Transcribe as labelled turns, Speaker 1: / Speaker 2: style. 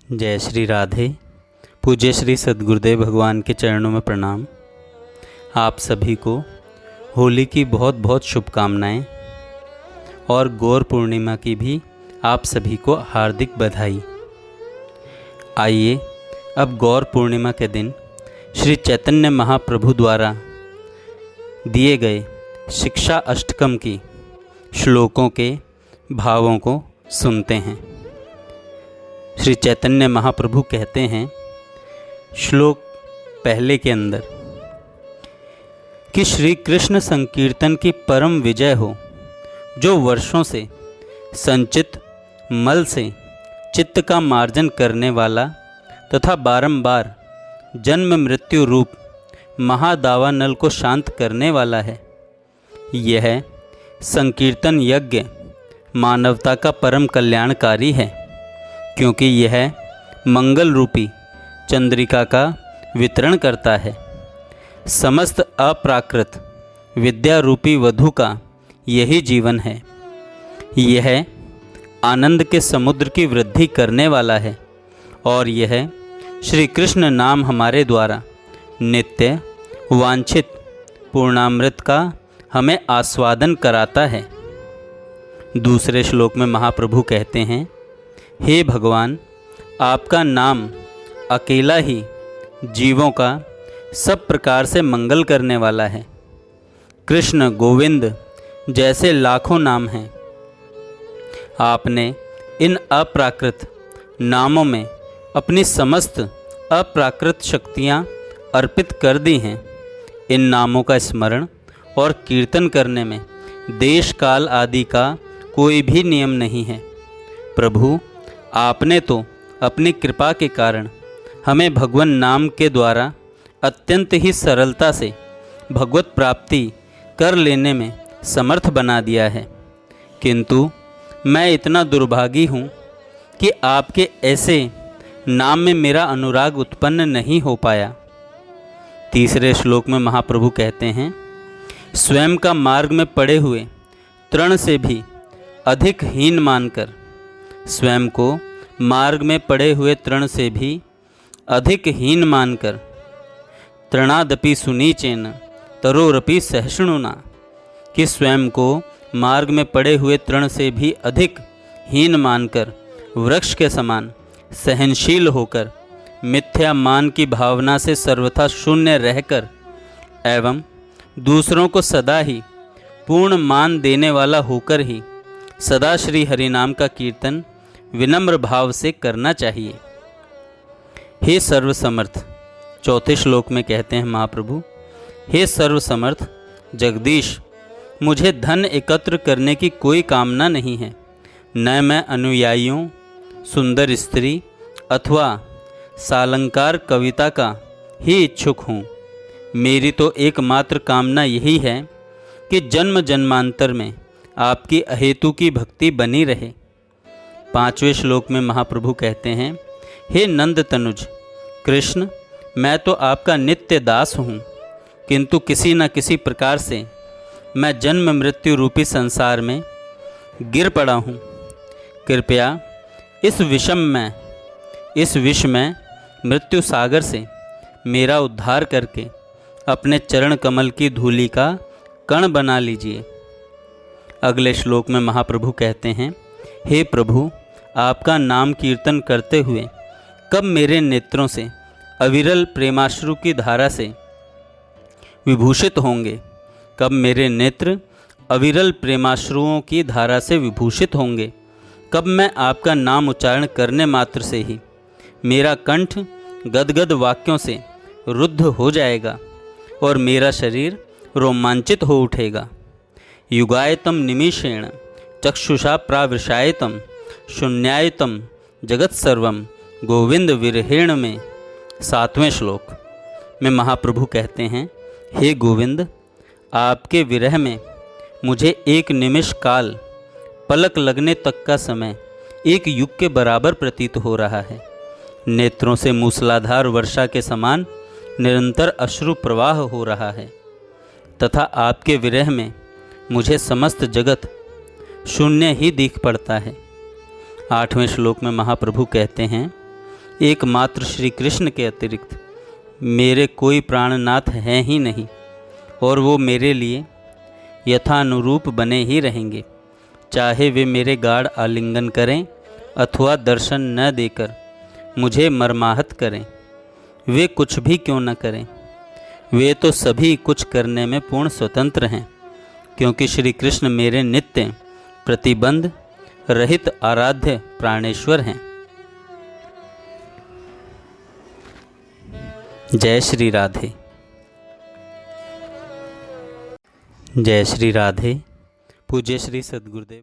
Speaker 1: जय श्री राधे। पूज्य श्री सद्गुरुदेव भगवान के चरणों में प्रणाम। आप सभी को होली की बहुत बहुत शुभकामनाएं और गौर पूर्णिमा की भी आप सभी को हार्दिक बधाई। आइए अब गौर पूर्णिमा के दिन श्री चैतन्य महाप्रभु द्वारा दिए गए शिक्षा अष्टकम की श्लोकों के भावों को सुनते हैं। श्री चैतन्य महाप्रभु कहते हैं श्लोक पहले के अंदर कि श्री कृष्ण संकीर्तन की परम विजय हो, जो वर्षों से संचित मल से चित्त का मार्जन करने वाला तथा बारंबार जन्म मृत्यु रूप महादावानल को शांत करने वाला है। यह संकीर्तन यज्ञ मानवता का परम कल्याणकारी है, क्योंकि यह मंगल रूपी चंद्रिका का वितरण करता है। समस्त अप्राकृत विद्या रूपी वधु का यही जीवन है। यह आनंद के समुद्र की वृद्धि करने वाला है और यह श्री कृष्ण नाम हमारे द्वारा नित्य वांछित पूर्णामृत का हमें आस्वादन कराता है। दूसरे श्लोक में महाप्रभु कहते हैं, हे भगवान, आपका नाम अकेला ही जीवों का सब प्रकार से मंगल करने वाला है। कृष्ण गोविंद जैसे लाखों नाम हैं। आपने इन अप्राकृत नामों में अपनी समस्त अप्राकृत शक्तियाँ अर्पित कर दी हैं। इन नामों का स्मरण और कीर्तन करने में देश काल आदि का कोई भी नियम नहीं है। प्रभु, आपने तो अपनी कृपा के कारण हमें भगवान नाम के द्वारा अत्यंत ही सरलता से भगवत प्राप्ति कर लेने में समर्थ बना दिया है, किंतु मैं इतना दुर्भागी हूँ कि आपके ऐसे नाम में मेरा अनुराग उत्पन्न नहीं हो पाया। तीसरे श्लोक में महाप्रभु कहते हैं, स्वयं का मार्ग में पड़े हुए तृण से भी अधिक हीन मानकर, स्वयं को मार्ग में पड़े हुए तृण से भी अधिक हीन मानकर, तृणादपि सुनीचेन तरोरपि सहिष्णुना, कि स्वयं को मार्ग में पड़े हुए तृण से भी अधिक हीन मानकर वृक्ष के समान सहनशील होकर, मिथ्या मान की भावना से सर्वथा शून्य रहकर एवं दूसरों को सदा ही पूर्ण मान देने वाला होकर ही सदा श्री हरिनाम का कीर्तन विनम्र भाव से करना चाहिए। हे सर्वसमर्थ, चौथे श्लोक में कहते हैं महाप्रभु, हे सर्वसमर्थ जगदीश, मुझे धन एकत्र करने की कोई कामना नहीं है। न मैं अनुयायियों, सुंदर स्त्री अथवा सालंकार कविता का ही इच्छुक हूँ। मेरी तो एकमात्र कामना यही है कि जन्म जन्मांतर में आपकी अहेतु की भक्ति बनी रहे। पांचवें श्लोक में महाप्रभु कहते हैं, हे नंद तनुज कृष्ण, मैं तो आपका नित्य दास हूँ, किंतु किसी न किसी प्रकार से मैं जन्म मृत्यु रूपी संसार में गिर पड़ा हूँ। कृपया इस विष में मृत्यु सागर से मेरा उद्धार करके अपने चरण कमल की धूलि का कण बना लीजिए। अगले श्लोक में महाप्रभु कहते हैं, हे प्रभु, आपका नाम कीर्तन करते हुए कब मेरे नेत्रों से अविरल प्रेमाश्रु की धारा से विभूषित होंगे, कब मेरे नेत्र अविरल प्रेमाश्रुओं की धारा से विभूषित होंगे, कब मैं आपका नाम उच्चारण करने मात्र से ही मेरा कंठ गदगद वाक्यों से रुद्ध हो जाएगा और मेरा शरीर रोमांचित हो उठेगा। युगायतम निमिषेण चक्षुषा प्रावृषायतम शून्यायतम जगत सर्वम गोविंद विरहेण में। सातवें श्लोक में महाप्रभु कहते हैं, हे गोविंद, आपके विरह में मुझे एक निमिष काल, पलक लगने तक का समय एक युग के बराबर प्रतीत हो रहा है। नेत्रों से मूसलाधार वर्षा के समान निरंतर अश्रु प्रवाह हो रहा है तथा आपके विरह में मुझे समस्त जगत शून्य ही दिख पड़ता है। 8वें श्लोक में महाप्रभु कहते हैं, एकमात्र श्री कृष्ण के अतिरिक्त मेरे कोई प्राणनाथ हैं ही नहीं, और वो मेरे लिए यथानुरूप बने ही रहेंगे, चाहे वे मेरे गाढ़ आलिंगन करें अथवा दर्शन न देकर मुझे मर्माहत करें। वे कुछ भी क्यों न करें, वे तो सभी कुछ करने में पूर्ण स्वतंत्र हैं, क्योंकि श्री कृष्ण मेरे नित्य प्रतिबंध रहित आराध्य प्राणेश्वर हैं। जय श्री राधे। जय श्री राधे। पूज्य श्री सद्गुरुदेव।